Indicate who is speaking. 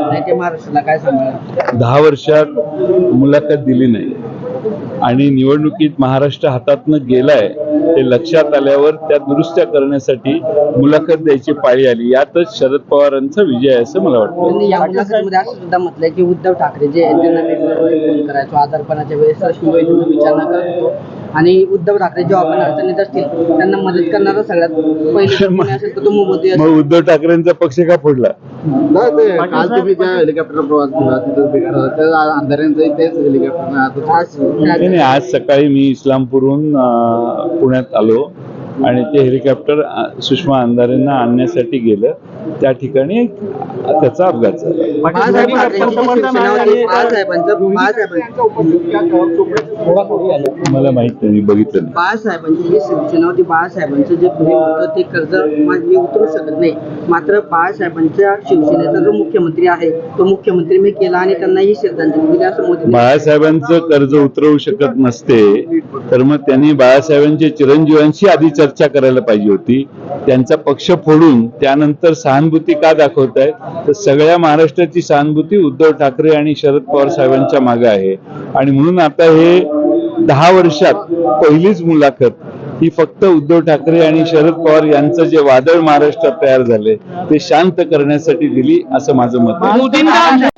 Speaker 1: नाही ते महाराष्ट्राला काय सांगणार?
Speaker 2: 10 वर्षात मुलाखत दिली नाही आणि निवडणुकीत महाराष्ट्र हातातनं गेलाय ते लक्षात आल्यावर त्या दुरुस्त्या करण्यासाठी मुलाखत द्यायची पाळी आली. यातच शरद पवारांचा विजय आहे असं मला वाटतं.
Speaker 1: त्यांनी या मुलाखतीमध्ये असं सुद्धा म्हटलंय की उद्धव ठाकरे जे आहेत त्यांना मी फोन करायचो आजारपणाच्या वेळेस रश्मीबाईंना विचारणा करत होतो आणि उद्धव ठाकरे जेव्हा आपण अडचणीत असतील त्यांना मदत करणारा सगळ्यात पहिले कोणी असेल तर तो मोदी असेल.
Speaker 2: मग उद्धव ठाकरेंचा पक्ष का फोडला?
Speaker 3: काल तुम्ही ज्या हेलिकॉप्टर प्रवास केला तिथं अंधाऱ्यांचं तेच हेलिकॉप्टर
Speaker 2: नाही, आज सकाळी मी इस्लामपूरहून पुण्यात आलो आणि ते हेलिकॉप्टर सुषमा अंधारेंना आणण्यासाठी गेलं. त्या ठिकाणी त्याचा अपघात झाला. मला माहित नाही, मी बघितलं नाही.
Speaker 1: बाळासाहेबांची जी शिवसेना होती, बाळासाहेबांचं जे पुढे होतं ते कर्ज मी उतरू शकत नाही. मात्र बाळासाहेबांच्या शिवसेनेचा जो मुख्यमंत्री आहे तो मुख्यमंत्री मी केला आणि त्यांना ही श्रद्धांजली दिली असं मोदी.
Speaker 2: बाळासाहेबांचं कर्ज उतरवू शकत नसते तर मग त्यांनी बाळासाहेबांच्या चिरंजीवांशी आधी चर्चा करायला पाहिजे होती. त्यांचा पक्ष फोडून त्यानंतर सहानुभूती का दाखवतायत? तर सगळ्या महाराष्ट्राची सहानुभूती उद्धव ठाकरे आणि शरद पवार साहेबांच्या मागे आहे आणि म्हणून आता हे 10 वर्षात पहिलीच मुलाखत ही फक्त उद्धव ठाकरे आणि शरद पवार यांचं जे वादळ महाराष्ट्रात तयार झाले ते शांत करण्यासाठी दिली असं माझं मत आहे.